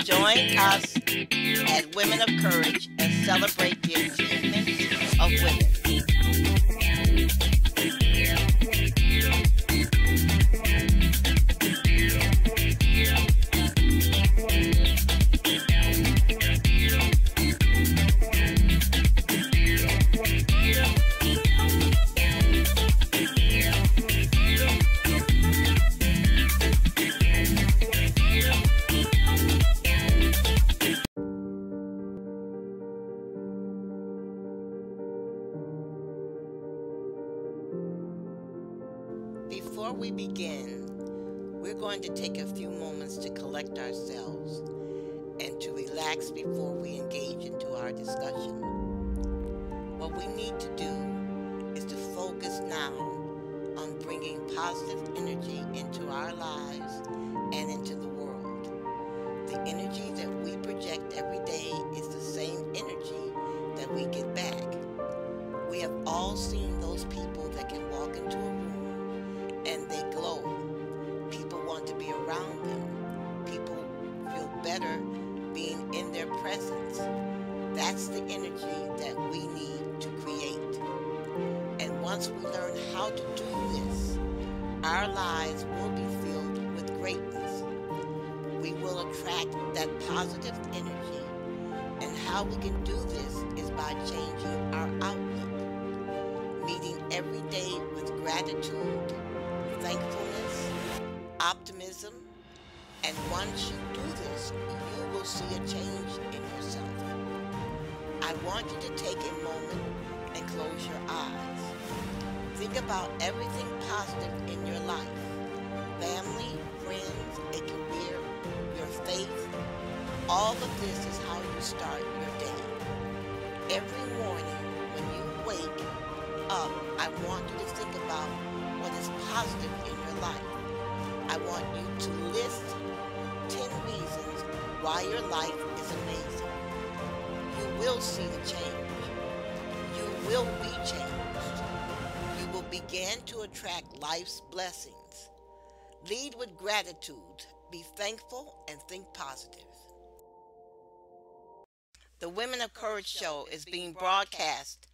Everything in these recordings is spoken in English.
Join us as Women of Courage and celebrate the achievements of women. Before we begin, we're going to take a few moments to collect ourselves and to relax before we engage into our discussion. What we need to do is to focus now on bringing positive energy into our lives and into the world. The energy that we project every day is the same energy that we get back. We have all seen those people that can walk into a room and they glow. People want to be around them. People feel better being in their presence. That's the energy that we need to create. And once we learn how to do this, our lives will be filled with greatness. We will attract that positive energy. And how we can do this is by changing our outlook, meeting every day with gratitude, thankfulness, optimism, and once you do this, you will see a change in yourself. I want you to take a moment and close your eyes. Think about everything positive in your life. Family, friends, a career, your faith. All of this is how you start your day. Every morning when you wake up, I want you to think about what is positive in your life. I want you to list 10 reasons why your life is amazing. You will see the change. You will be changed. You will begin to attract life's blessings. Lead with gratitude. Be thankful and think positive. The Women of Courage show is being broadcast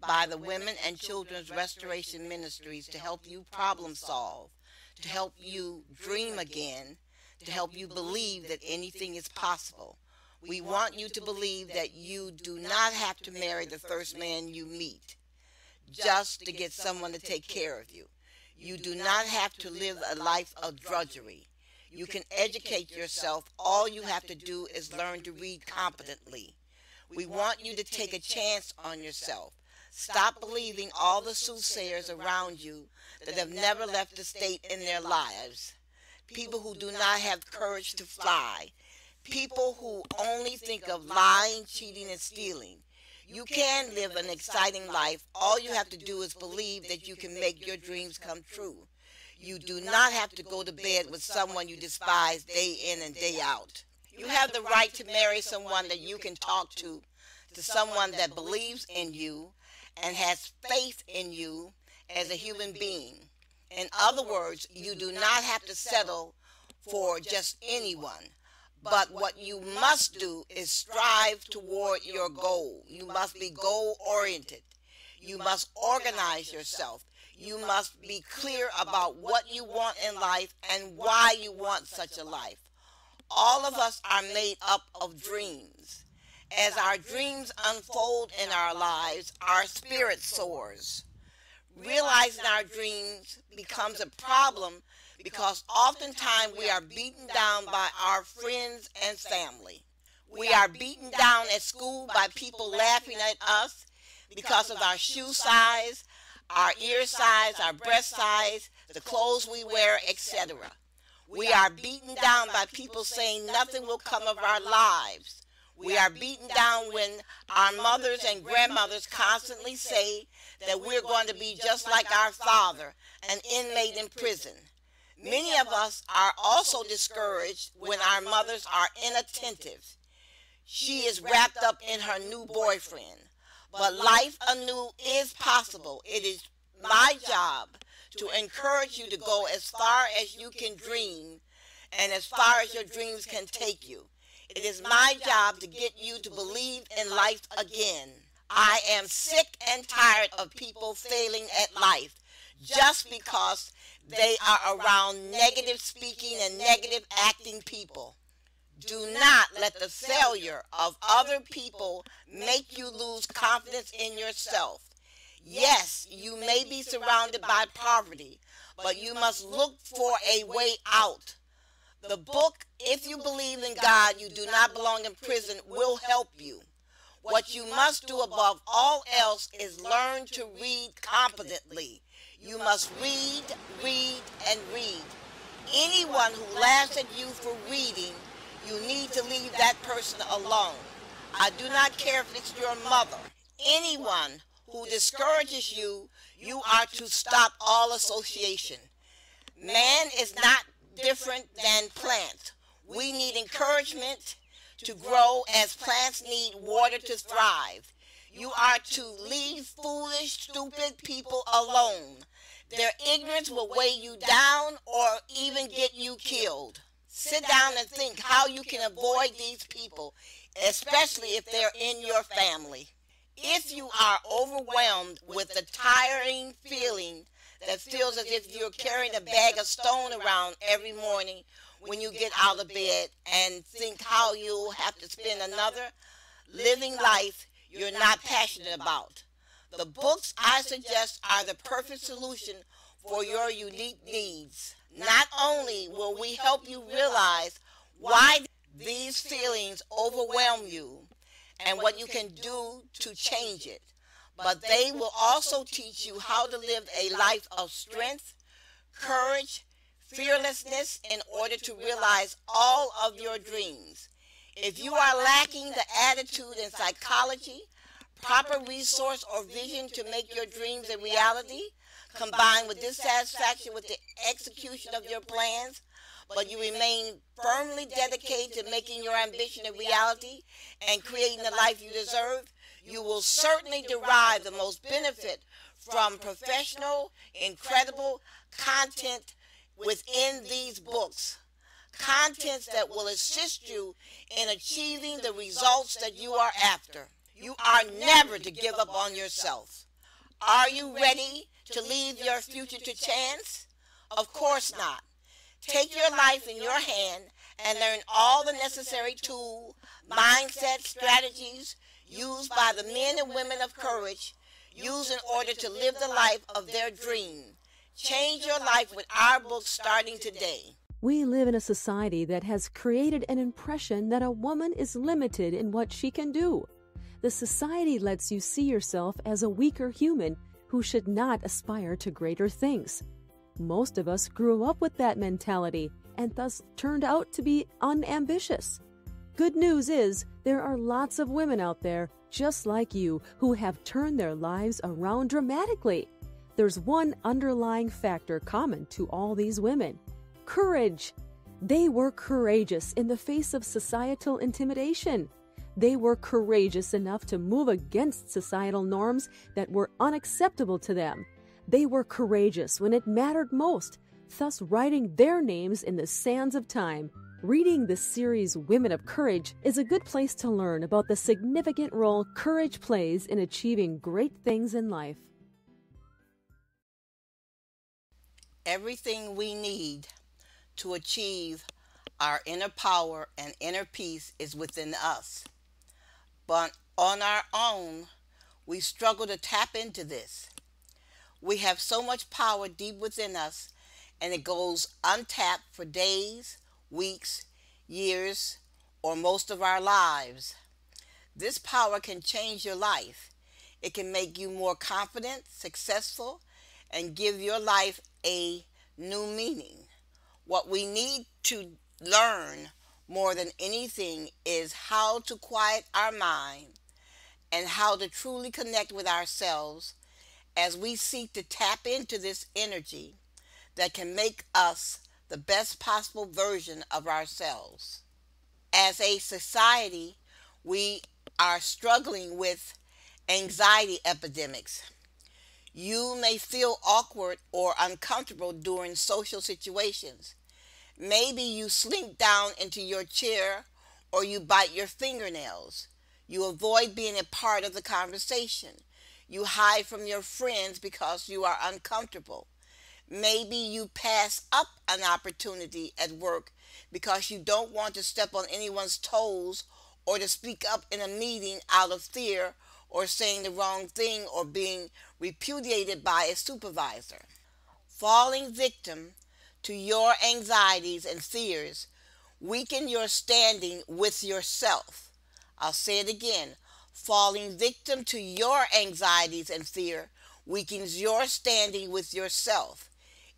by the Women and Children's Restoration Ministries to help you problem solve, to help you dream again, to help you believe that anything is possible. We want you to believe that you do not have to marry the first man you meet just to get someone to take care of you. You do not have to live a life of drudgery. You can educate yourself. All you have to do is learn to read competently. We want you to take a chance on yourself. Stop believing all the soothsayers around you that have never left the state in their lives. People who do not have courage to fly. People who only think of lying, cheating, and stealing. You can live an exciting life. All you have to do is believe that you can make your dreams come true. You do not have to go to bed with someone you despise day in and day out. You have the right to marry someone that you can talk to someone that believes in you and has faith in you as a human being. In other words, you do not have to settle for just anyone. But what you must do is strive toward your goal. You must be goal-oriented. You must organize yourself. You must be clear about what you want in life and why you want such a life. All of us are made up of dreams. As our dreams unfold in our lives, our spirit soars. Realizing our dreams becomes a problem because oftentimes we are beaten down by our friends and family. We are beaten down at school by people laughing at us because of our shoe size, our ear size, our breast size, the clothes we wear, etc. We are beaten down by people saying nothing will come of our lives. We are beaten down when our mothers and grandmothers constantly say that we're going to be just like our father, an inmate in prison. Many of us are also discouraged when our mothers are inattentive. She is wrapped up in her new boyfriend. But life anew is possible. It is my job to encourage you to go as far as you can dream and as far as your dreams can take you. It is my job to get you to believe in life again. I am sick and tired of people failing at life just because they are around negative speaking and negative acting people. Do not let the failure of other people make you lose confidence in yourself. Yes, you may be surrounded by poverty, but you must look for a way out. The book, If You Believe in God, You Do Not Belong in Prison, will help you. What you must do above all else is learn to read competently. You must read, read, and read. Anyone who laughs at you for reading, you need to leave that person alone. I do not care if it's your mother. Anyone who discourages you, you are to stop all association. Man is not different than plants. We need encouragement to grow as plants need water to thrive. You are to leave foolish, stupid people alone. Their ignorance will weigh you down or even get you killed. Sit down and think how you can avoid these people, especially if they're in your family. If you are overwhelmed with the tiring feeling that feels as if you're carrying a bag of stone around every morning when you get out of bed and think how you'll have to spend another living life you're not passionate about, the books I suggest are the perfect solution for your unique needs. Not only will we help you realize why these feelings overwhelm you and what you can do to change it, but they will also teach you how to live a life of strength, courage, fearlessness in order to realize all of your dreams. If you are lacking the attitude and psychology, proper resource or vision to make your dreams a reality, combined with dissatisfaction with the execution of your plans, but you remain firmly dedicated to making your ambition a reality and creating the life you deserve, you will certainly derive the most benefit from professional, incredible content within these books. Contents that will assist you in achieving the results that you are after. You are never to give up on yourself. Are you ready to leave your future to chance? Of course not. Take your life in your hand and learn all the necessary tools, mindset, strategies used by the men and women of courage, used in order to live the life of their dream. Change your life with our book starting today. We live in a society that has created an impression that a woman is limited in what she can do. The society lets you see yourself as a weaker human who should not aspire to greater things. Most of us grew up with that mentality and thus turned out to be unambitious. Good news is there are lots of women out there just like you who have turned their lives around dramatically. There's one underlying factor common to all these women: courage. They were courageous in the face of societal intimidation. They were courageous enough to move against societal norms that were unacceptable to them. They were courageous when it mattered most, thus writing their names in the sands of time. Reading the series Women of Courage is a good place to learn about the significant role courage plays in achieving great things in life. Everything we need to achieve our inner power and inner peace is within us. But on our own, we struggle to tap into this. We have so much power deep within us, and it goes untapped for days, weeks, years, or most of our lives. This power can change your life. It can make you more confident, successful, and give your life a new meaning. What we need to learn more than anything is how to quiet our mind and how to truly connect with ourselves as we seek to tap into this energy that can make us the best possible version of ourselves. As a society, we are struggling with anxiety epidemics. You may feel awkward or uncomfortable during social situations. Maybe you slink down into your chair or you bite your fingernails. You avoid being a part of the conversation. You hide from your friends because you are uncomfortable. Maybe you pass up an opportunity at work because you don't want to step on anyone's toes or to speak up in a meeting out of fear or saying the wrong thing or being repudiated by a supervisor. Falling victim to your anxieties and fears weaken your standing with yourself. I'll say it again. Falling victim to your anxieties and fear weakens your standing with yourself.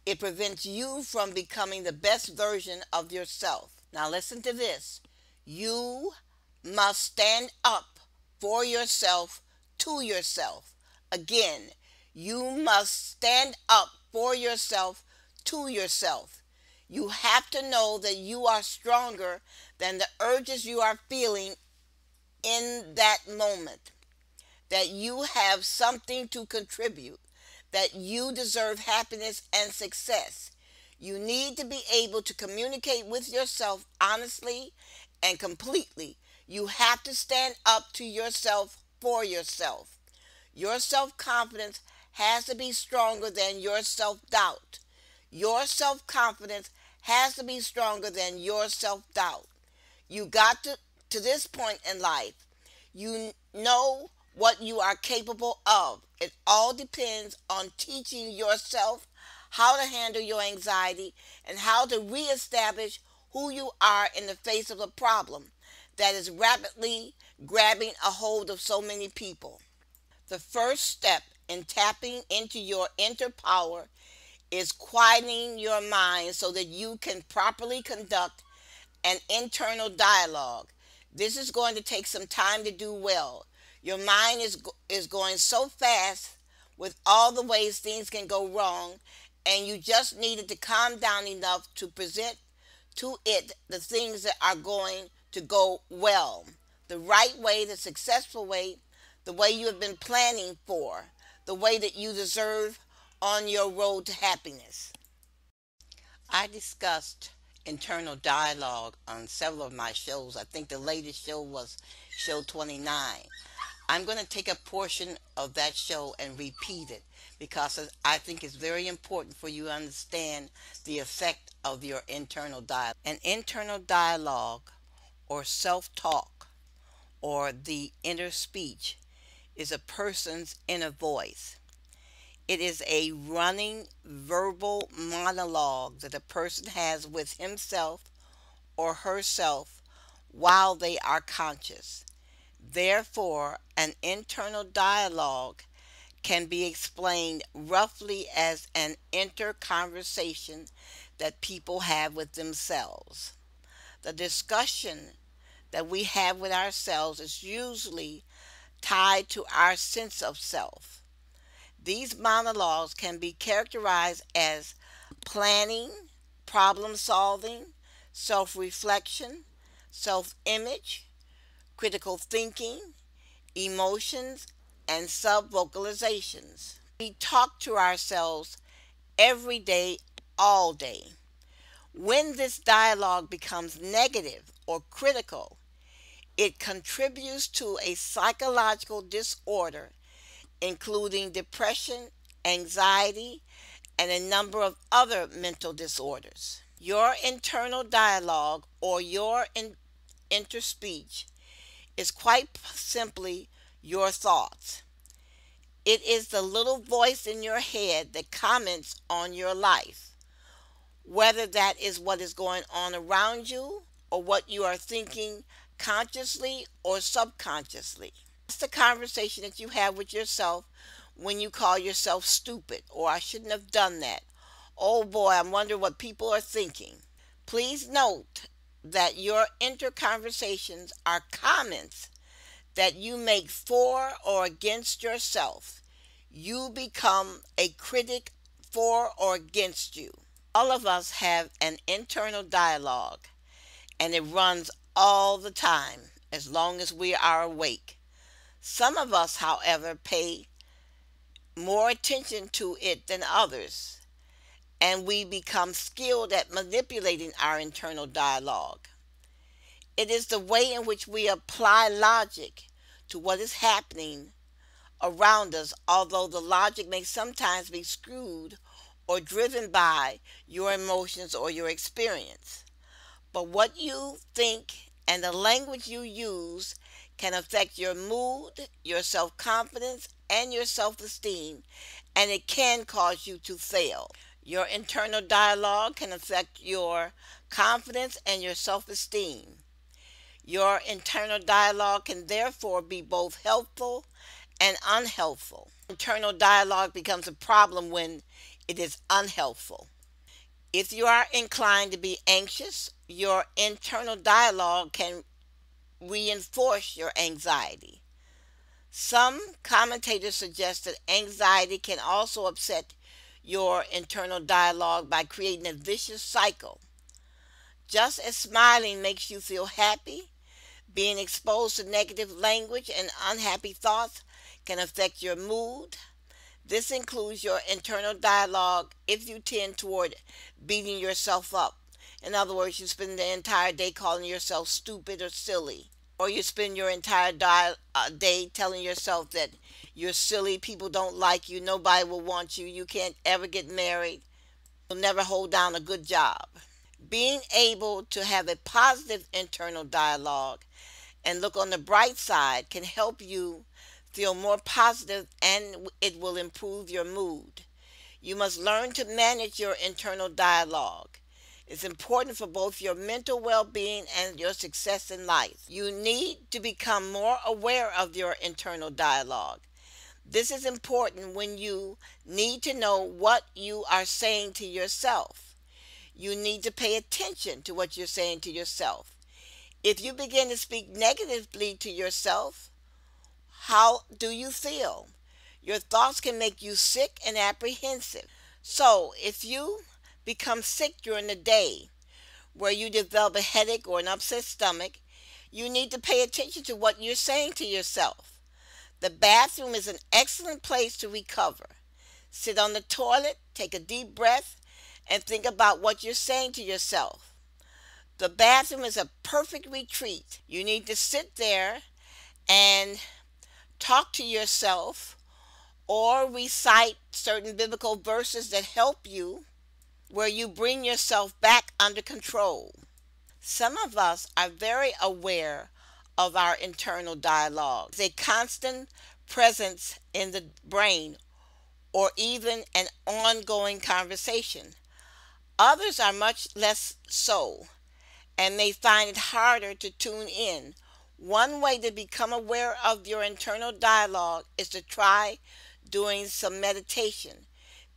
It prevents you from becoming the best version of yourself. Now listen to this. You must stand up for yourself to yourself. Again, you must stand up for yourself to yourself. You have to know that you are stronger than the urges you are feeling in that moment, that you have something to contribute, that you deserve happiness and success. You need to be able to communicate with yourself honestly and completely. You have to stand up to yourself for yourself. Your self-confidence has to be stronger than your self-doubt. Your self-confidence has to be stronger than your self-doubt. You got to this point in life. You know what you are capable of. It all depends on teaching yourself how to handle your anxiety and how to reestablish who you are in the face of a problem that is rapidly grabbing a hold of so many people. The first step in tapping into your inner power is quieting your mind so that you can properly conduct an internal dialogue. This is going to take some time to do well. Your mind is going so fast with all the ways things can go wrong, and you just needed to calm down enough to present to it the things that are going to go well. The right way, the successful way, the way you have been planning for, the way that you deserve on your road to happiness. I discussed internal dialogue on several of my shows. I think the latest show was show 29. I'm going to take a portion of that show and repeat it because I think it's very important for you to understand the effect of your internal dialogue. An internal dialogue or self-talk or the inner speech is a person's inner voice. It is a running verbal monologue that a person has with himself or herself while they are conscious. Therefore, an internal dialogue can be explained roughly as an inner conversation that people have with themselves. The discussion that we have with ourselves is usually tied to our sense of self. These monologues can be characterized as planning, problem solving, self-reflection, self-image, critical thinking, emotions, and sub-vocalizations. We talk to ourselves every day, all day. When this dialogue becomes negative or critical, it contributes to a psychological disorder, including depression, anxiety, and a number of other mental disorders. Your internal dialogue or your inner speech is quite simply your thoughts. It is the little voice in your head that comments on your life, whether that is what is going on around you or what you are thinking consciously or subconsciously. That's the conversation that you have with yourself when you call yourself stupid, or I shouldn't have done that. Oh boy, I wonder what people are thinking. Please note that your inner conversations are comments that you make for or against yourself. You become a critic for or against you. All of us have an internal dialogue, and it runs all the time as long as we are awake. Some of us, however, pay more attention to it than others, and we become skilled at manipulating our internal dialogue. It is the way in which we apply logic to what is happening around us, although the logic may sometimes be skewed or driven by your emotions or your experience. But what you think and the language you use can affect your mood, your self-confidence, and your self-esteem, and it can cause you to fail. Your internal dialogue can affect your confidence and your self-esteem. Your internal dialogue can therefore be both helpful and unhelpful. Internal dialogue becomes a problem when it is unhelpful. If you are inclined to be anxious, your internal dialogue can reinforce your anxiety. Some commentators suggest that anxiety can also upset your internal dialogue by creating a vicious cycle. Just as smiling makes you feel happy, being exposed to negative language and unhappy thoughts can affect your mood. This includes your internal dialogue if you tend toward beating yourself up. In other words, you spend the entire day calling yourself stupid or silly. Or you spend your entire day telling yourself that you're silly, people don't like you, nobody will want you, you can't ever get married, you'll never hold down a good job. Being able to have a positive internal dialogue and look on the bright side can help you feel more positive, and it will improve your mood. You must learn to manage your internal dialogue. It's important for both your mental well-being and your success in life. You need to become more aware of your internal dialogue. This is important when you need to know what you are saying to yourself. You need to pay attention to what you're saying to yourself. If you begin to speak negatively to yourself, how do you feel? Your thoughts can make you sick and apprehensive. So, if you become sick during the day, where you develop a headache or an upset stomach, you need to pay attention to what you're saying to yourself. The bathroom is an excellent place to recover. Sit on the toilet, take a deep breath, and think about what you're saying to yourself. The bathroom is a perfect retreat. You need to sit there and talk to yourself or recite certain biblical verses that help you, where you bring yourself back under control. Some of us are very aware of our internal dialogue. It's a constant presence in the brain or even an ongoing conversation. Others are much less so and may find it harder to tune in. One way to become aware of your internal dialogue is to try doing some meditation,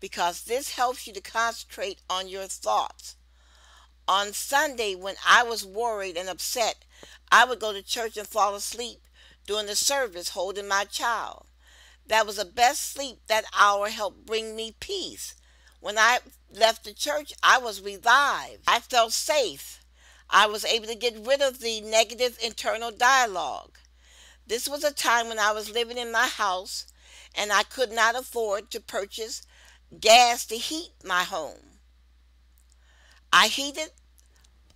because this helps you to concentrate on your thoughts. On Sunday, when I was worried and upset, I would go to church and fall asleep during the service holding my child. That was the best sleep. That hour helped bring me peace. When I left the church, I was revived. I felt safe. I was able to get rid of the negative internal dialogue. This was a time when I was living in my house and I could not afford to purchase gas to heat my home. I heated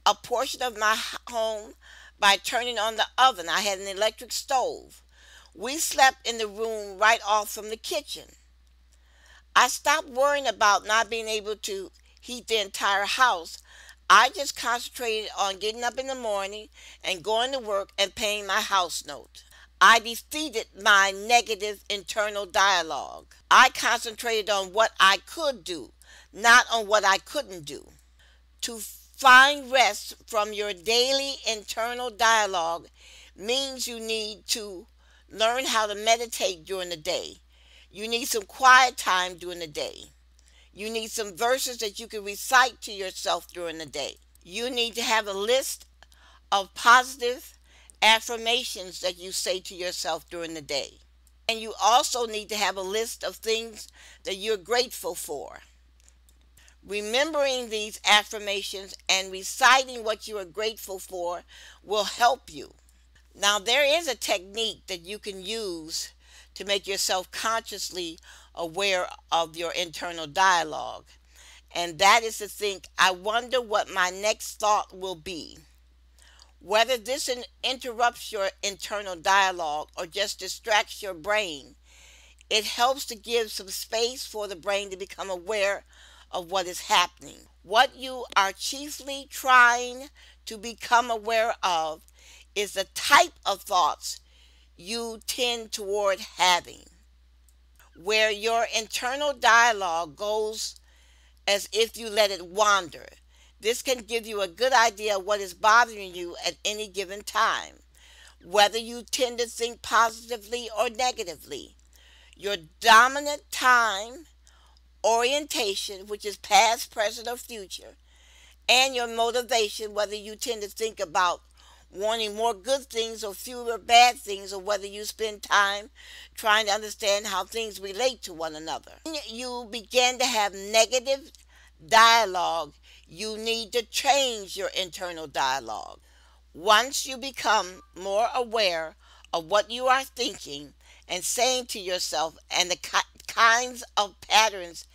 a portion of my home by turning on the oven. I had an electric stove. We slept in the room right off from the kitchen. I stopped worrying about not being able to heat the entire house. I just concentrated on getting up in the morning and going to work and paying my house note. I defeated my negative internal dialogue. I concentrated on what I could do, not on what I couldn't do. To find rest from your daily internal dialogue means you need to learn how to meditate during the day. You need some quiet time during the day. You need some verses that you can recite to yourself during the day. You need to have a list of positive affirmations that you say to yourself during the day. And you also need to have a list of things that you're grateful for. Remembering these affirmations and reciting what you are grateful for will help you. Now, there is a technique that you can use to make yourself consciously aware of your internal dialogue. And that is to think, I wonder what my next thought will be. Whether this interrupts your internal dialogue or just distracts your brain, it helps to give some space for the brain to become aware of what is happening. What you are chiefly trying to become aware of is the type of thoughts you tend toward having, where your internal dialogue goes as if you let it wander. This can give you a good idea of what is bothering you at any given time, whether you tend to think positively or negatively. Your dominant time orientation, which is past, present, or future, and your motivation, whether you tend to think about wanting more good things or fewer bad things, or whether you spend time trying to understand how things relate to one another. When you begin to have negative dialogue, you need to change your internal dialogue. Once you become more aware of what you are thinking and saying to yourself and the kinds of patterns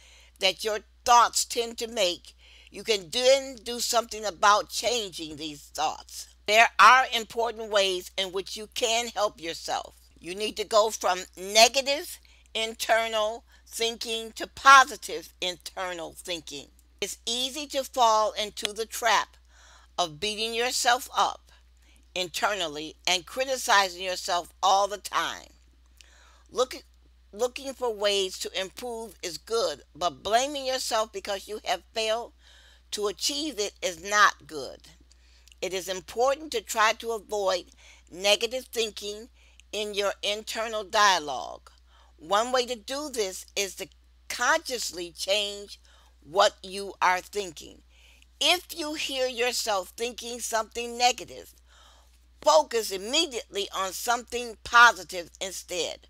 that your thoughts tend to make, you can then do something about changing these thoughts. There are important ways in which you can help yourself. You need to go from negative internal thinking to positive internal thinking. It's easy to fall into the trap of beating yourself up internally and criticizing yourself all the time. Looking for ways to improve is good, but blaming yourself because you have failed to achieve it is not good. It is important to try to avoid negative thinking in your internal dialogue. One way to do this is to consciously change what you are thinking. If you hear yourself thinking something negative, focus immediately on something positive instead.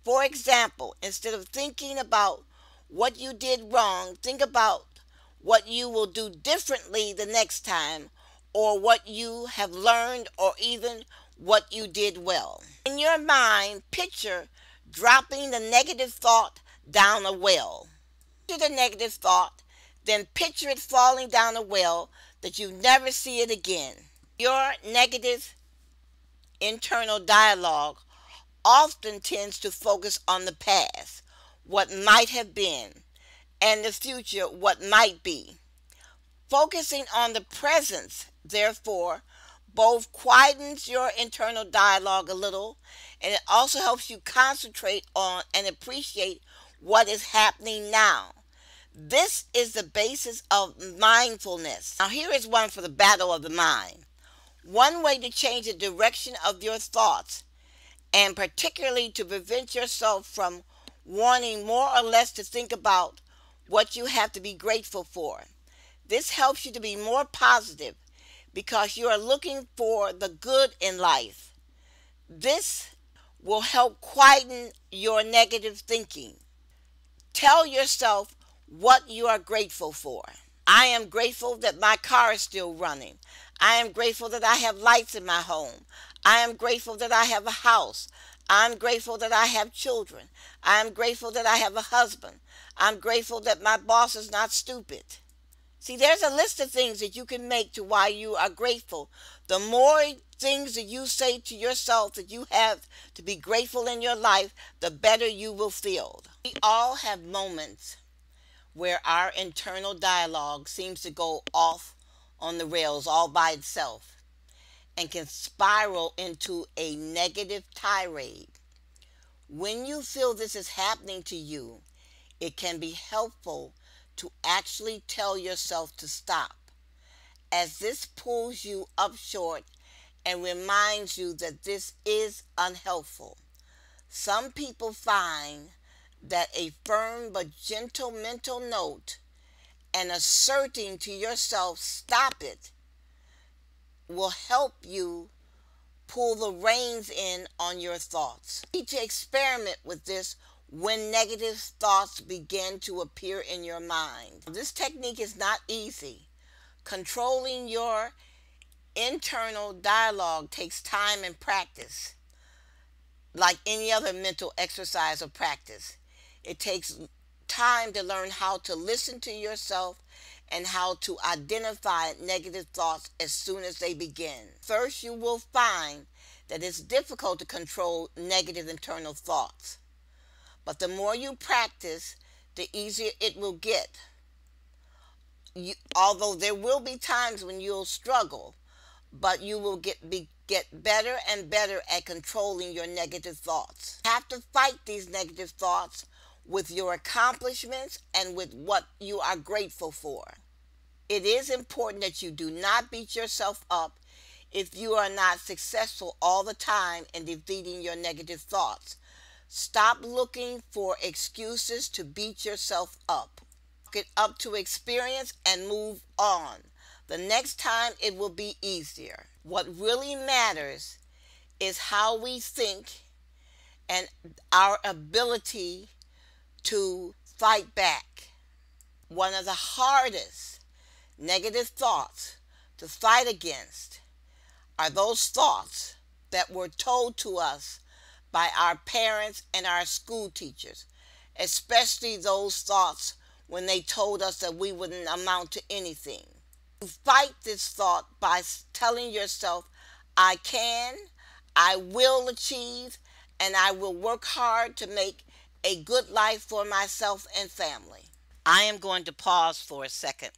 For example, instead of thinking about what you did wrong, think about what you will do differently the next time, or what you have learned, or even what you did well. In your mind, picture dropping the negative thought down a well. Picture the negative thought, then picture it falling down a well that you never see it again. Your negative internal dialogue often tends to focus on the past, what might have been, and the future, what might be. Focusing on the present, therefore, both quietens your internal dialogue a little, and it also helps you concentrate on and appreciate what is happening now. This is the basis of mindfulness. Now here is one for the battle of the mind. One way to change the direction of your thoughts, and particularly to prevent yourself from wanting more or less to think about what you have to be grateful for. This helps you to be more positive because you are looking for the good in life. This will help quieten your negative thinking. Tell yourself what you are grateful for. I am grateful that my car is still running. I am grateful that I have lights in my home. I am grateful that I have a house. I'm grateful that I have children. I'm grateful that I have a husband. I'm grateful that my boss is not stupid. See, there's a list of things that you can make to why you are grateful. The more things that you say to yourself that you have to be grateful in your life, the better you will feel. We all have moments where our internal dialogue seems to go off on the rails all by itself and can spiral into a negative tirade. When you feel this is happening to you, it can be helpful to actually tell yourself to stop, as this pulls you up short and reminds you that this is unhelpful. Some people find that a firm but gentle mental note and asserting to yourself, stop it, will help you pull the reins in on your thoughts. You need to experiment with this when negative thoughts begin to appear in your mind. This technique is not easy. Controlling your internal dialogue takes time and practice. Like any other mental exercise or practice, it takes time to learn how to listen to yourself and how to identify negative thoughts as soon as they begin. First, you will find that it's difficult to control negative internal thoughts. But the more you practice, the easier it will get. Although there will be times when you'll struggle, but you will get better and better at controlling your negative thoughts. You have to fight these negative thoughts with your accomplishments and with what you are grateful for. It is important that you do not beat yourself up if you are not successful all the time in defeating your negative thoughts. Stop looking for excuses to beat yourself up. Get up to experience and move on. The next time it will be easier. What really matters is how we think and our ability to fight back. One of the hardest negative thoughts to fight against are those thoughts that were told to us by our parents and our school teachers, especially those thoughts when they told us that we wouldn't amount to anything. You fight this thought by telling yourself, I can, I will achieve, and I will work hard to make a good life for myself and family. I am going to pause for a second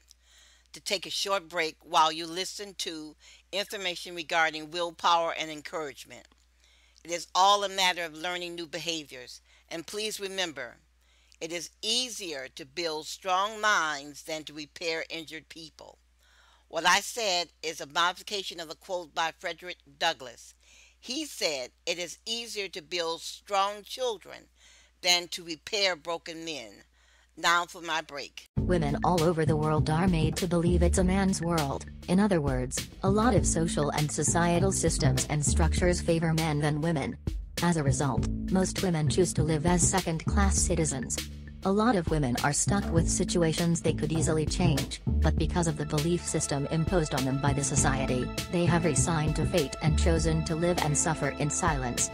to take a short break while you listen to information regarding willpower and encouragement. It is all a matter of learning new behaviors. And please remember, it is easier to build strong minds than to repair injured people. What I said is a modification of a quote by Frederick Douglass. He said, it is easier to build strong children than to repair broken men. Now for my break. Women all over the world are made to believe it's a man's world. In other words, a lot of social and societal systems and structures favor men than women. As a result, most women choose to live as second-class citizens. A lot of women are stuck with situations they could easily change, but because of the belief system imposed on them by the society, they have resigned to fate and chosen to live and suffer in silence.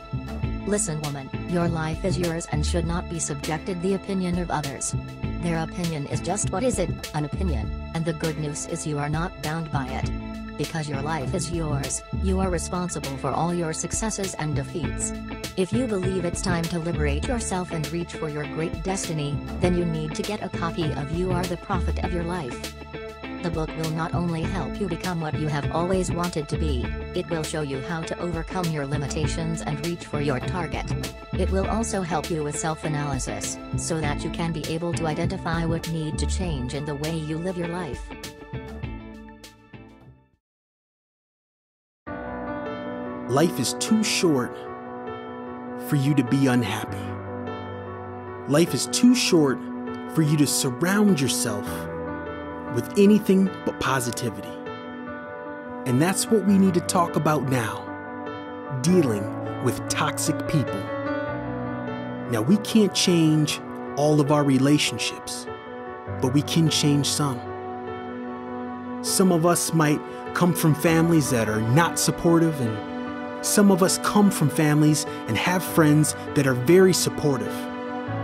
Listen, woman, your life is yours and should not be subjected to the opinion of others. Their opinion is just what is it, an opinion, and the good news is you are not bound by it. Because your life is yours, you are responsible for all your successes and defeats. If you believe it's time to liberate yourself and reach for your great destiny, then you need to get a copy of You Are the Prophet of Your Life. The book will not only help you become what you have always wanted to be, it will show you how to overcome your limitations and reach for your target. It will also help you with self-analysis, so that you can be able to identify what needs to change in the way you live your life. Life is too short for you to be unhappy. Life is too short for you to surround yourself with anything but positivity. And that's what we need to talk about now, dealing with toxic people. Now, we can't change all of our relationships, but we can change some. Some of us might come from families that are not supportive, and some of us come from families and have friends that are very supportive.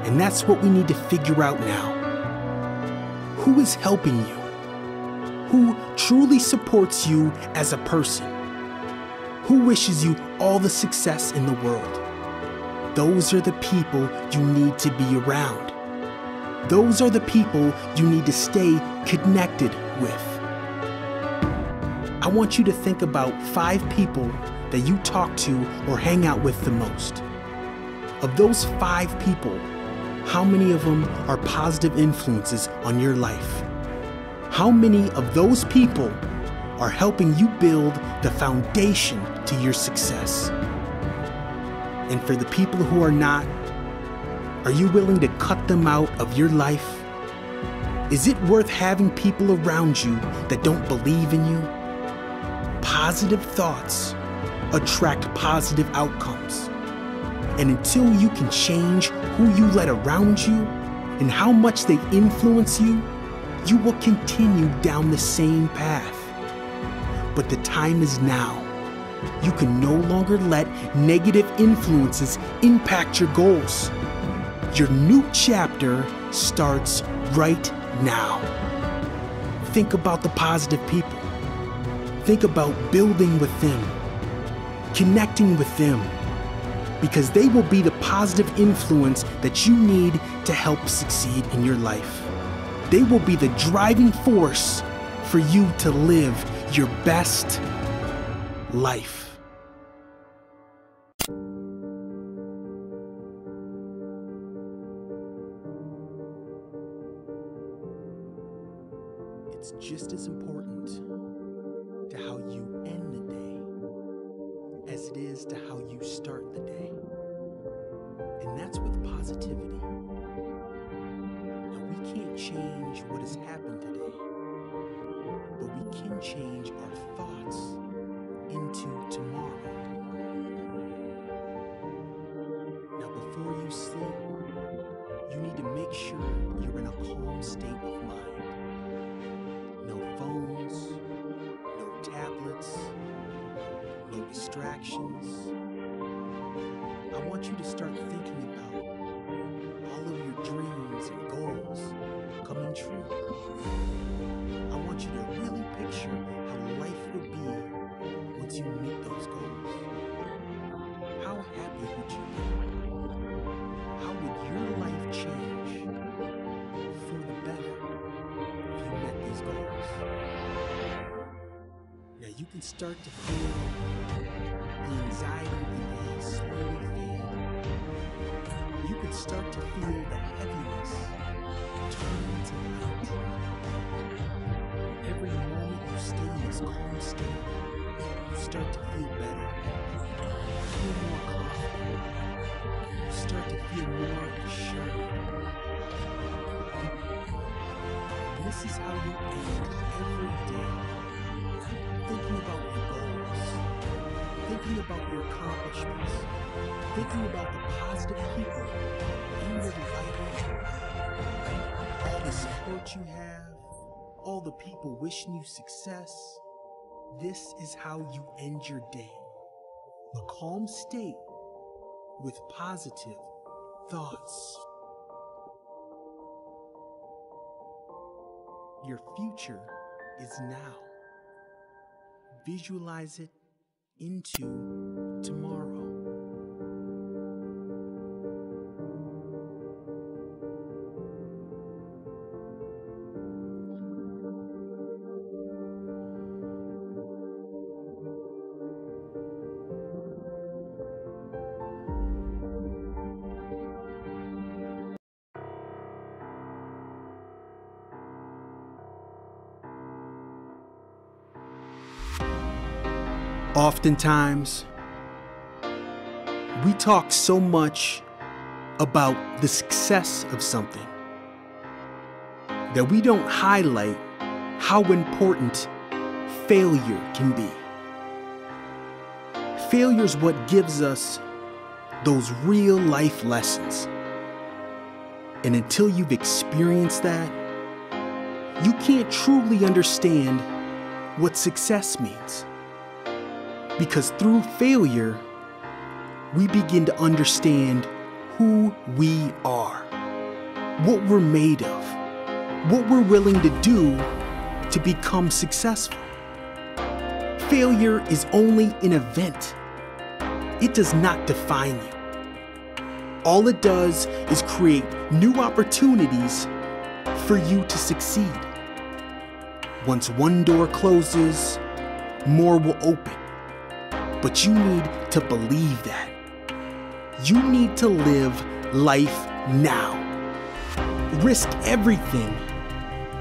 And that's what we need to figure out now. Who is helping you? Who truly supports you as a person? Who wishes you all the success in the world? Those are the people you need to be around. Those are the people you need to stay connected with. I want you to think about 5 people that you talk to or hang out with the most. Of those 5 people, how many of them are positive influences on your life? How many of those people are helping you build the foundation to your success? And for the people who are not, are you willing to cut them out of your life? Is it worth having people around you that don't believe in you? Positive thoughts attract positive outcomes. And until you can change who you let around you and how much they influence you, you will continue down the same path. But the time is now. You can no longer let negative influences impact your goals. Your new chapter starts right now. think about the positive people. Think about building with them, connecting with them, because they will be the positive influence that you need to help succeed in your life. They will be the driving force for you to live your best life. It's just as important to how you end the day as it is to how you start the day. And that's with positivity. Now, we can't change what has happened today, but we can change our thoughts into tomorrow. Now, before you sleep, you need to make sure you're in a calm state of mind. No phones, no tablets, no distractions. I want you to start thinking about all of your dreams and goals coming true. I want you to really picture how life would be once you meet those goals. How happy would you be? How would your life change for the better if you met these goals? Now you can start to feel the anxiety and the slowly fade. You can start to feel the heaviness turn into light. Every moment you stay in this calm state, you start to feel better, feel more confident, you start to feel more assured. And this is how you end every day, thinking about your goals, thinking about your accomplishments, thinking about the positive people in your life, all the support you have, all the people wishing you success. This is how you end your day. A calm state with positive thoughts. Your future is now. Visualize it into tomorrow. Oftentimes, we talk so much about the success of something that we don't highlight how important failure can be. Failure is what gives us those real life lessons. And until you've experienced that, you can't truly understand what success means. Because through failure, we begin to understand who we are, what we're made of, what we're willing to do to become successful. Failure is only an event. It does not define you. All it does is create new opportunities for you to succeed. Once one door closes, more will open. But you need to believe that. You need to live life now. Risk everything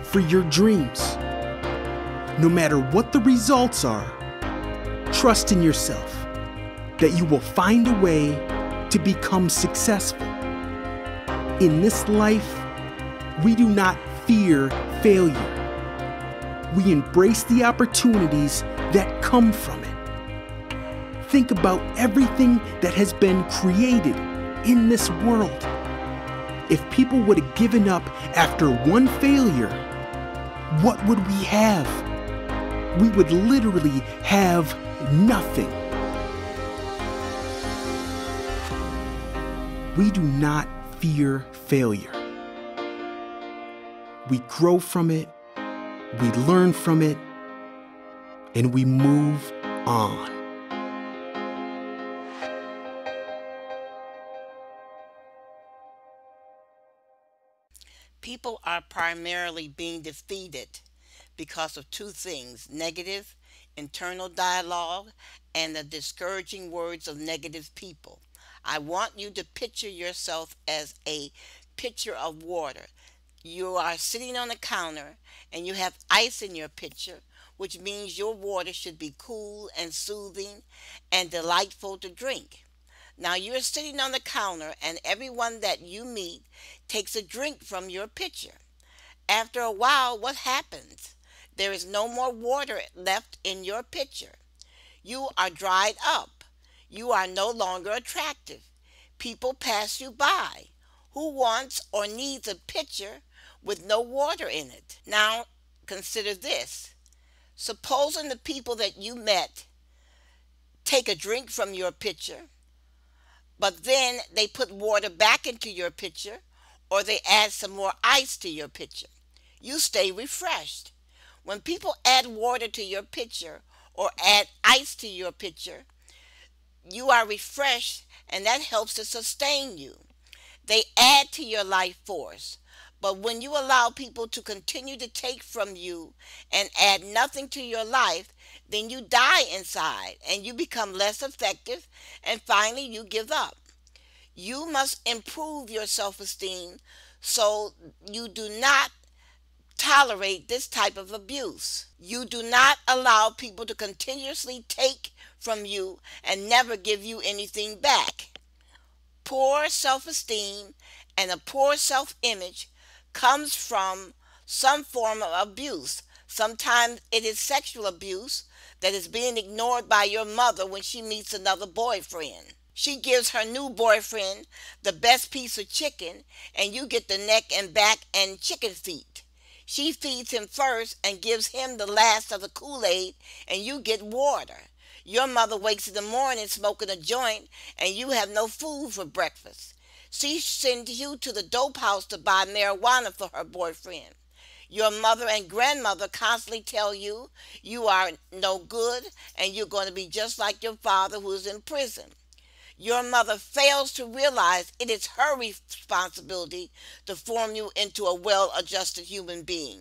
for your dreams. No matter what the results are, trust in yourself that you will find a way to become successful. In this life, we do not fear failure. We embrace the opportunities that come from it. Think about everything that has been created in this world. If people would have given up after one failure, what would we have? We would literally have nothing. We do not fear failure. We grow from it, we learn from it, and we move on. People are primarily being defeated because of two things: negative internal dialogue and the discouraging words of negative people. I want you to picture yourself as a pitcher of water. You are sitting on the counter and you have ice in your pitcher, which means your water should be cool and soothing and delightful to drink. Now you're sitting on the counter and everyone that you meet takes a drink from your pitcher. After a while, what happens? There is no more water left in your pitcher. You are dried up. You are no longer attractive. People pass you by. Who wants or needs a pitcher with no water in it? Now, consider this. Supposing the people that you met take a drink from your pitcher, but then they put water back into your pitcher, or they add some more ice to your pitcher. You stay refreshed. When people add water to your pitcher or add ice to your pitcher, you are refreshed, and that helps to sustain you. They add to your life force. But when you allow people to continue to take from you and add nothing to your life, then you die inside and you become less effective, and finally you give up. You must improve your self-esteem so you do not tolerate this type of abuse. You do not allow people to continuously take from you and never give you anything back. Poor self-esteem and a poor self-image comes from some form of abuse. Sometimes it is sexual abuse that is being ignored by your mother when she meets another boyfriend. She gives her new boyfriend the best piece of chicken, and you get the neck and back and chicken feet. She feeds him first and gives him the last of the Kool-Aid, and you get water. Your mother wakes in the morning smoking a joint, and you have no food for breakfast. She sends you to the dope house to buy marijuana for her boyfriend. Your mother and grandmother constantly tell you you are no good and you're going to be just like your father who is in prison. Your mother fails to realize it is her responsibility to form you into a well-adjusted human being.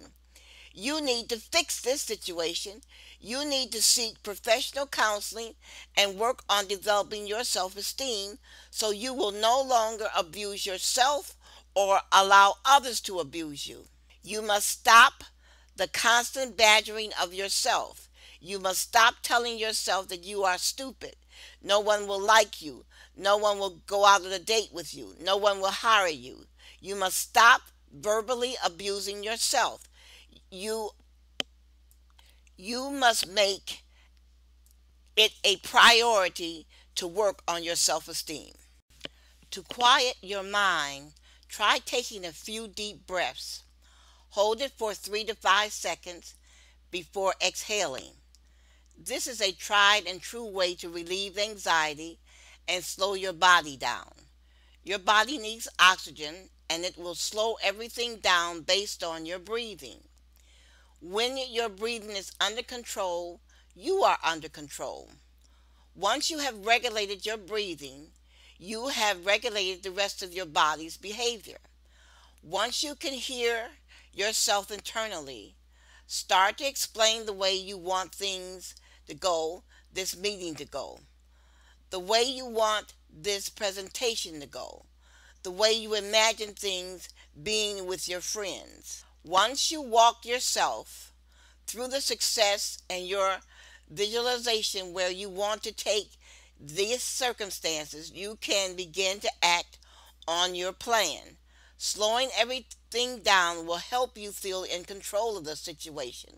You need to fix this situation. You need to seek professional counseling and work on developing your self-esteem so you will no longer abuse yourself or allow others to abuse you. You must stop the constant badgering of yourself. You must stop telling yourself that you are stupid. No one will like you. No one will go out on a date with you. No one will hire you. You must stop verbally abusing yourself. You must make it a priority to work on your self-esteem. To quiet your mind, try taking a few deep breaths. Hold it for 3 to 5 seconds before exhaling. This is a tried and true way to relieve anxiety and slow your body down. Your body needs oxygen, and it will slow everything down based on your breathing. When your breathing is under control, you are under control. Once you have regulated your breathing, you have regulated the rest of your body's behavior. Once you can hear yourself internally, start to explain the way you want things to go, this meeting to go, the way you want this presentation to go, the way you imagine things being with your friends. Once you walk yourself through the success and your visualization where you want to take these circumstances, you can begin to act on your plan. Slowing everything down will help you feel in control of the situation.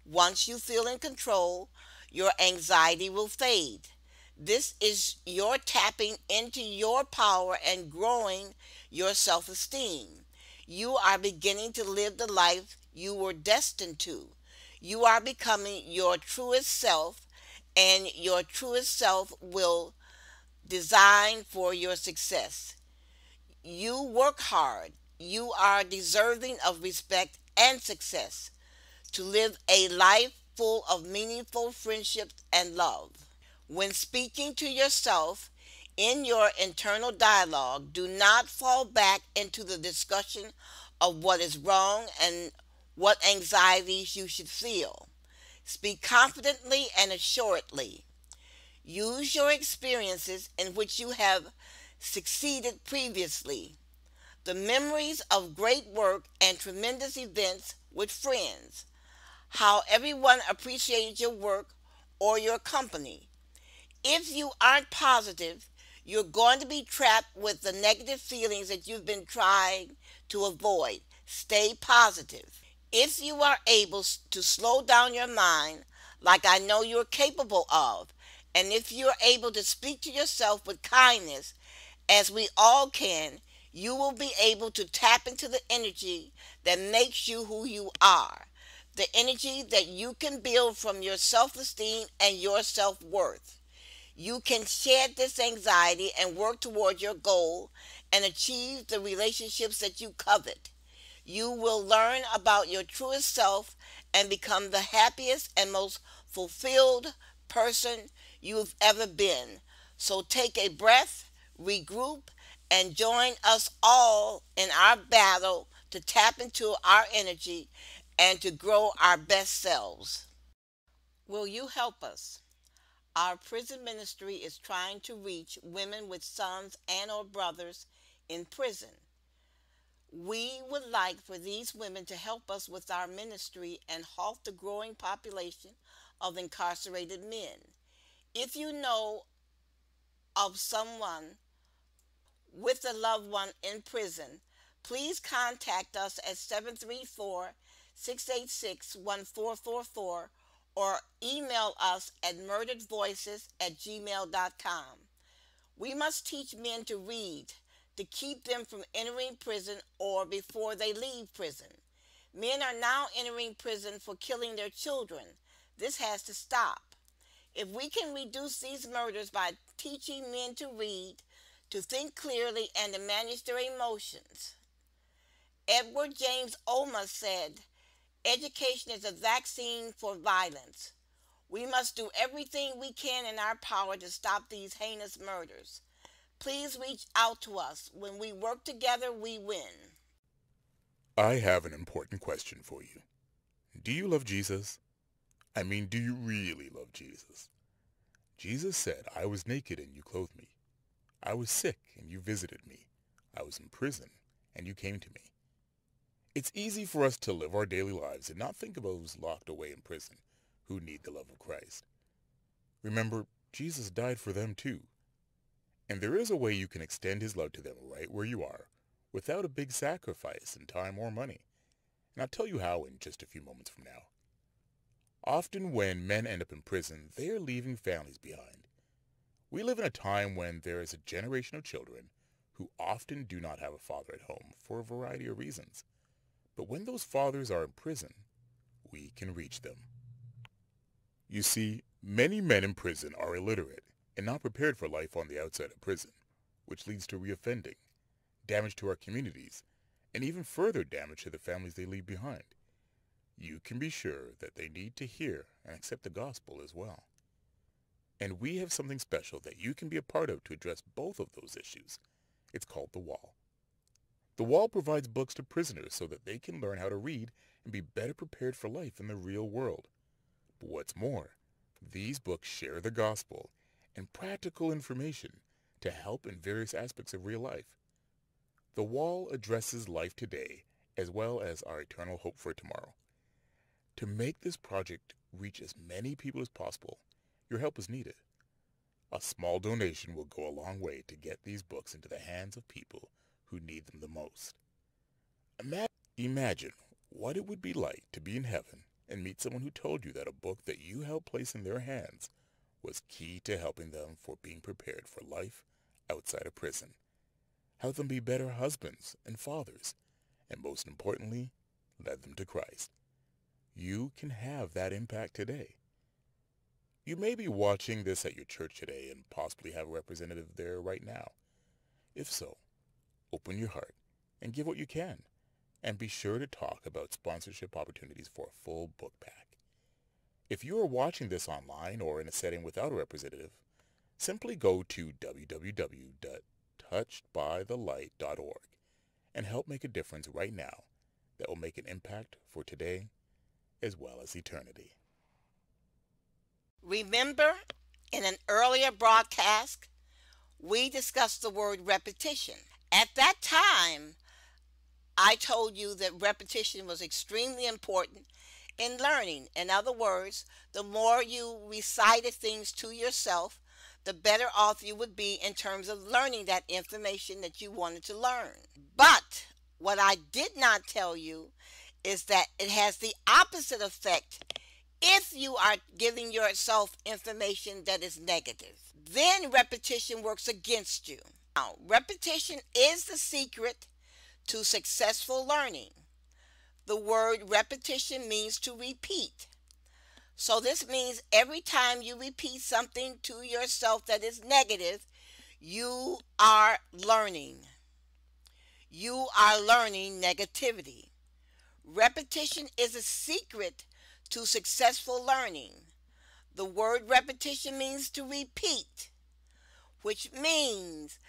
Once you feel in control, your anxiety will fade. This is your tapping into your power and growing your self-esteem. You are beginning to live the life you were destined to. You are becoming your truest self, and your truest self will design for your success. You work hard. You are deserving of respect and success. to live a life full of meaningful friendships and love. When speaking to yourself in your internal dialogue, do not fall back into the discussion of what is wrong and what anxieties you should feel. Speak confidently and assuredly. Use your experiences in which you have succeeded previously, the memories of great work and tremendous events with friends, how everyone appreciated your work or your company. If you aren't positive, you're going to be trapped with the negative feelings that you've been trying to avoid. Stay positive. If you are able to slow down your mind, like I know you're capable of, and if you're able to speak to yourself with kindness, as we all can, you will be able to tap into the energy that makes you who you are, the energy that you can build from your self-esteem and your self-worth. You can shed this anxiety and work toward your goal and achieve the relationships that you covet. You will learn about your truest self and become the happiest and most fulfilled person you've ever been. So take a breath, regroup, and join us all in our battle to tap into our energy and to grow our best selves. Will you help us? Our prison ministry is trying to reach women with sons and or brothers in prison. We would like for these women to help us with our ministry and halt the growing population of incarcerated men. If you know of someone with a loved one in prison, please contact us at 734-686-1444 or email us at murderedvoices@gmail.com. We must teach men to read to keep them from entering prison or before they leave prison. Men are now entering prison for killing their children. This has to stop. If we can reduce these murders by teaching men to read, to think clearly, and to manage their emotions. Edward James Olmos said, "Education is a vaccine for violence." We must do everything we can in our power to stop these heinous murders. Please reach out to us. When we work together, we win. I have an important question for you. Do you love Jesus? I mean, do you really love Jesus? Jesus said, "I was naked and you clothed me. I was sick and you visited me. I was in prison and you came to me." It's easy for us to live our daily lives and not think of those locked away in prison who need the love of Christ. Remember, Jesus died for them too. And there is a way you can extend his love to them right where you are, without a big sacrifice in time or money. And I'll tell you how in just a few moments from now. Often when men end up in prison, they are leaving families behind. We live in a time when there is a generation of children who often do not have a father at home for a variety of reasons. But when those fathers are in prison, we can reach them. You see, many men in prison are illiterate and not prepared for life on the outside of prison, which leads to reoffending, damage to our communities, and even further damage to the families they leave behind. You can be sure that they need to hear and accept the gospel as well. And we have something special that you can be a part of to address both of those issues. It's called The Wall. The Wall provides books to prisoners so that they can learn how to read and be better prepared for life in the real world. But what's more, these books share the gospel and practical information to help in various aspects of real life. The Wall addresses life today as well as our eternal hope for tomorrow. To make this project reach as many people as possible, your help is needed. A small donation will go a long way to get these books into the hands of people who need them the most. Imagine what it would be like to be in heaven and meet someone who told you that a book that you helped place in their hands was key to helping them for being prepared for life outside of prison. Help them be better husbands and fathers, and most importantly, led them to Christ. You can have that impact today. You may be watching this at your church today and possibly have a representative there right now. If so, open your heart and give what you can. and be sure to talk about sponsorship opportunities for a full book pack. If you are watching this online or in a setting without a representative, simply go to www.touchedbythelight.org and help make a difference right now that will make an impact for today as well as eternity. Remember, in an earlier broadcast, we discussed the word repetition. At that time, I told you that repetition was extremely important in learning. In other words, the more you recited things to yourself, the better off you would be in terms of learning that information that you wanted to learn. But what I did not tell you is that it has the opposite effect if you are giving yourself information that is negative. Then repetition works against you. Now, repetition is the secret to successful learning. The word repetition means to repeat. So this means every time you repeat something to yourself that is negative, you are learning. You are learning negativity. Repetition is a secret to successful learning. The word repetition means to repeat, which means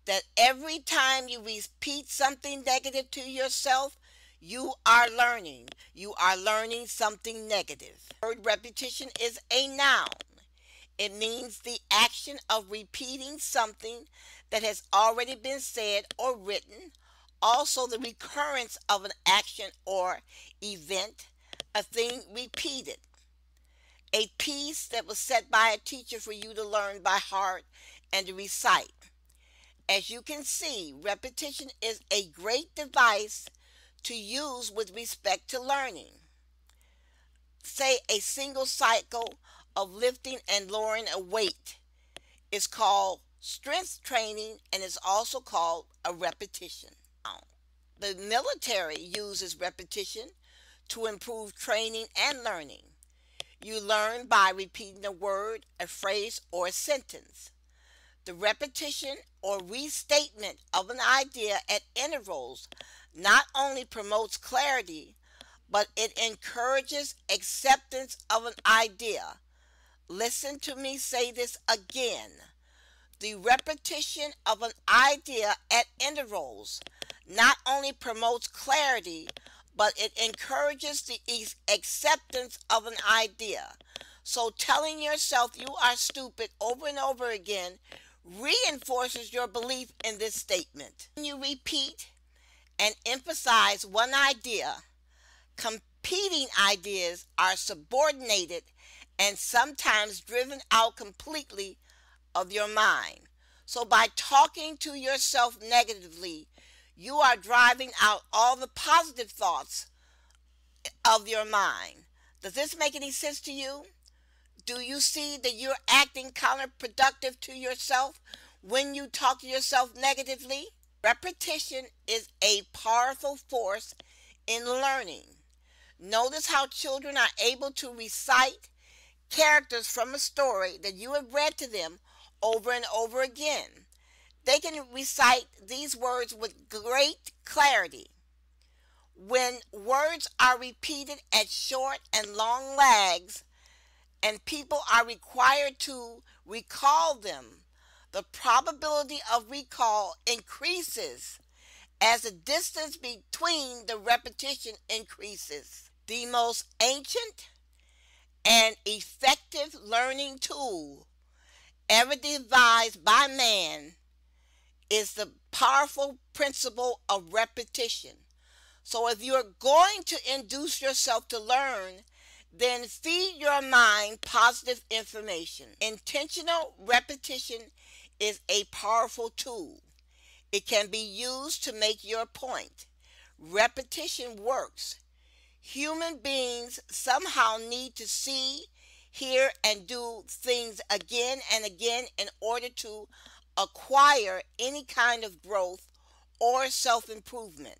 that every time you repeat something negative to yourself, you are learning. You are learning something negative. The word repetition is a noun. It means the action of repeating something that has already been said or written. Also, the recurrence of an action or event, a thing repeated. A piece that was set by a teacher for you to learn by heart and to recite. As you can see, repetition is a great device to use with respect to learning. Say a single cycle of lifting and lowering a weight is called strength training and is also called a repetition. The military uses repetition to improve training and learning. You learn by repeating a word, a phrase, or a sentence. The repetition or restatement of an idea at intervals not only promotes clarity, but it encourages acceptance of an idea. Listen to me say this again. The repetition of an idea at intervals not only promotes clarity, but it encourages the acceptance of an idea. So telling yourself you are stupid over and over again reinforces your belief in this statement. When you repeat and emphasize one idea, competing ideas are subordinated and sometimes driven out completely of your mind. So by talking to yourself negatively, you are driving out all the positive thoughts of your mind. Does this make any sense to you? Do you see that you're acting counterproductive to yourself when you talk to yourself negatively? Repetition is a powerful force in learning. Notice how children are able to recite characters from a story that you have read to them over and over again. They can recite these words with great clarity. When words are repeated at short and long lags, and people are required to recall them, the probability of recall increases as the distance between the repetition increases. The most ancient and effective learning tool ever devised by man is the powerful principle of repetition. So if you're going to induce yourself to learn, then feed your mind positive information. Intentional repetition is a powerful tool. It can be used to make your point. Repetition works. Human beings somehow need to see, hear, and do things again and again in order to acquire any kind of growth or self-improvement.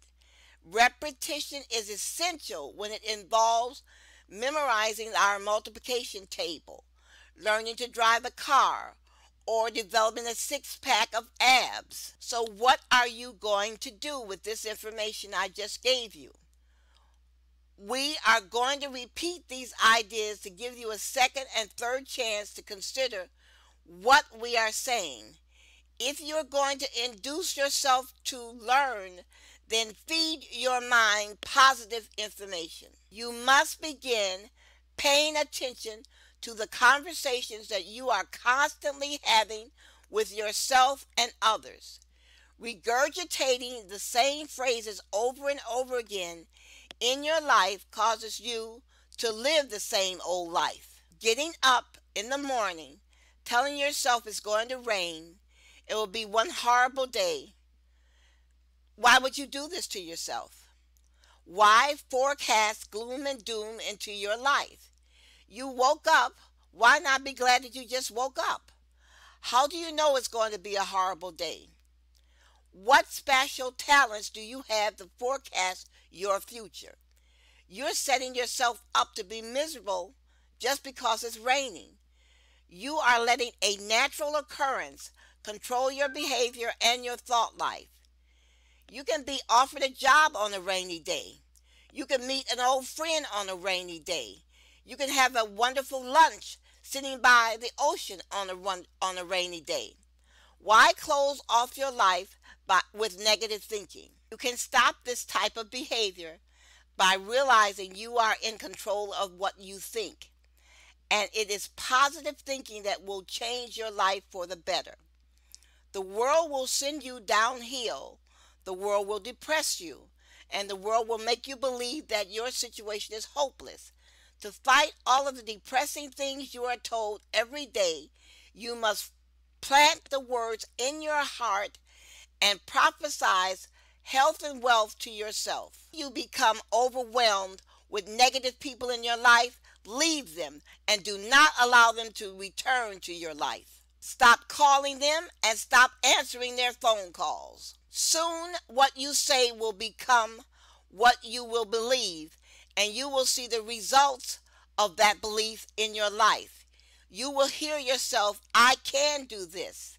Repetition is essential when it involves memorizing our multiplication table, learning to drive a car, or developing a six-pack of abs. So what are you going to do with this information I just gave you? We are going to repeat these ideas to give you a second and third chance to consider what we are saying. If you're going to induce yourself to learn, then feed your mind positive information. You must begin paying attention to the conversations that you are constantly having with yourself and others. Regurgitating the same phrases over and over again in your life causes you to live the same old life. Getting up in the morning, telling yourself it's going to rain, it will be one horrible day. Why would you do this to yourself? Why forecast gloom and doom into your life? You woke up. Why not be glad that you just woke up? How do you know it's going to be a horrible day? What special talents do you have to forecast your future? You're setting yourself up to be miserable just because it's raining. You are letting a natural occurrence control your behavior and your thought life. You can be offered a job on a rainy day. You can meet an old friend on a rainy day. You can have a wonderful lunch sitting by the ocean on a rainy day. Why close off your life with negative thinking? You can stop this type of behavior by realizing you are in control of what you think. And it is positive thinking that will change your life for the better. The world will send you downhill. The world will depress you. And the world will make you believe that your situation is hopeless. To fight all of the depressing things you are told every day, you must plant the words in your heart and prophesy health and wealth to yourself. You become overwhelmed with negative people in your life, leave them and do not allow them to return to your life. Stop calling them and stop answering their phone calls. Soon what you say will become what you will believe, and you will see the results of that belief in your life. You will hear yourself, I can do this.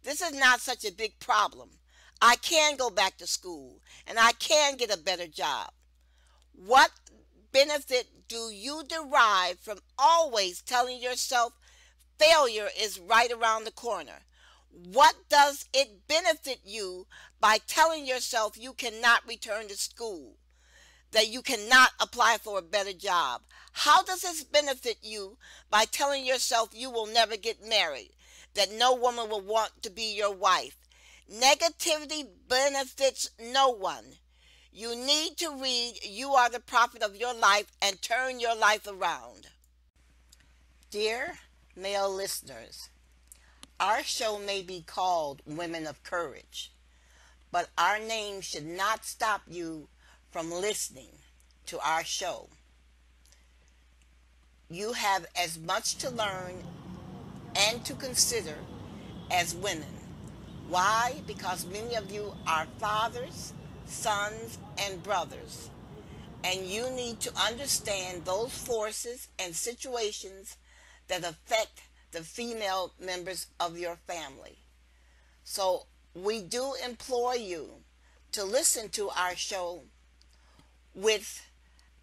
This is not such a big problem. I can go back to school and I can get a better job. What benefit do you derive from always telling yourself failure is right around the corner? What does it benefit you by telling yourself you cannot return to school, that you cannot apply for a better job? How does this benefit you by telling yourself you will never get married, that no woman will want to be your wife? Negativity benefits no one. You need to read You Are the Prophet of Your Life and turn your life around. Dear male listeners, our show may be called Women of Courage, but our name should not stop you from listening to our show. You have as much to learn and to consider as women. Why? Because many of you are fathers, sons, and brothers, and you need to understand those forces and situations that affect the female members of your family. So we do implore you to listen to our show with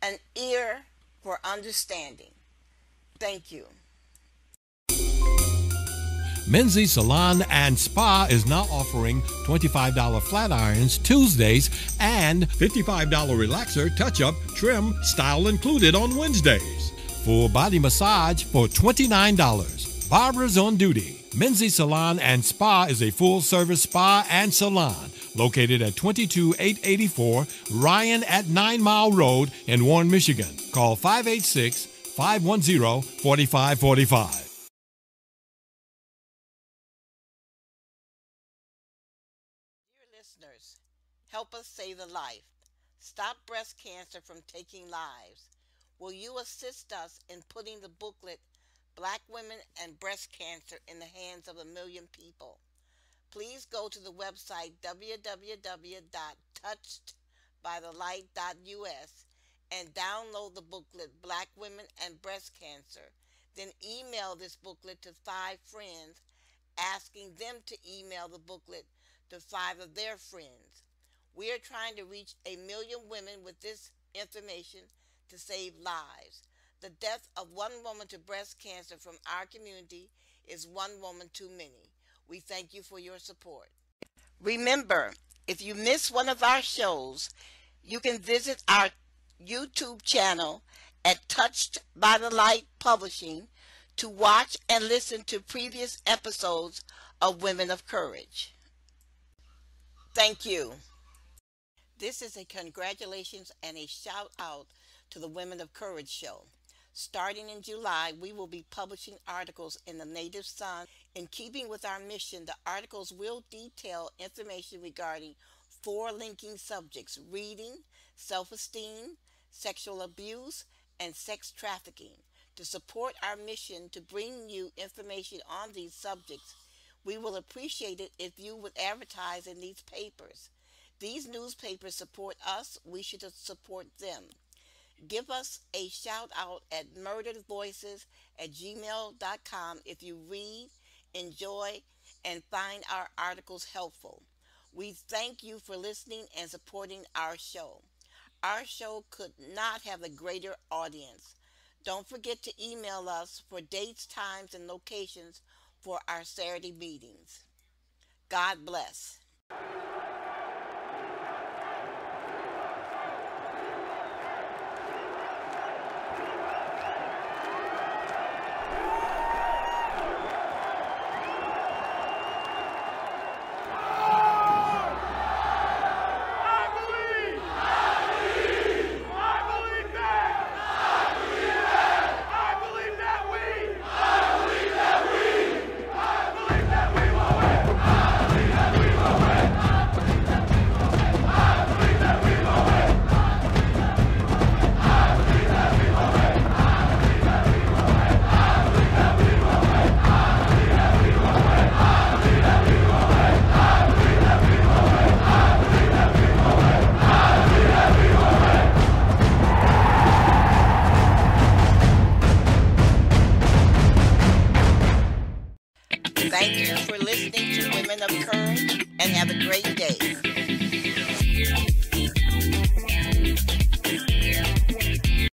an ear for understanding. Thank you. Menzies Salon and Spa is now offering $25 flat irons Tuesdays and $55 relaxer, touch-up, trim, style included on Wednesdays. Full body massage for $29. Barbers on duty. Menzies Salon and Spa is a full-service spa and salon located at 22884 Ryan at 9 Mile Road in Warren, Michigan. Call 586-510-4545. Help us save a life. Stop breast cancer from taking lives. Will you assist us in putting the booklet Black Women and Breast Cancer in the hands of 1 million people? Please go to the website www.touchedbythelight.us and download the booklet Black Women and Breast Cancer. Then email this booklet to 5 friends asking them to email the booklet to 5 of their friends. We are trying to reach 1 million women with this information to save lives. The death of one woman to breast cancer from our community is one woman too many. We thank you for your support. Remember, if you miss one of our shows, you can visit our YouTube channel at Touched by the Light Publishing to watch and listen to previous episodes of Women of Courage. Thank you. This is a congratulations and a shout out to the Women of Courage show. Starting in July, we will be publishing articles in the Native Sun. In keeping with our mission, the articles will detail information regarding 4 linking subjects: reading, self-esteem, sexual abuse, and sex trafficking. To support our mission to bring you information on these subjects, we will appreciate it if you would advertise in these papers. These newspapers support us. We should support them. Give us a shout out at murderedvoices@gmail.com if you read, enjoy, and find our articles helpful. We thank you for listening and supporting our show. Our show could not have a greater audience. Don't forget to email us for dates, times, and locations for our Saturday meetings. God bless. Thank you for listening to Women of Courage, and have a great day.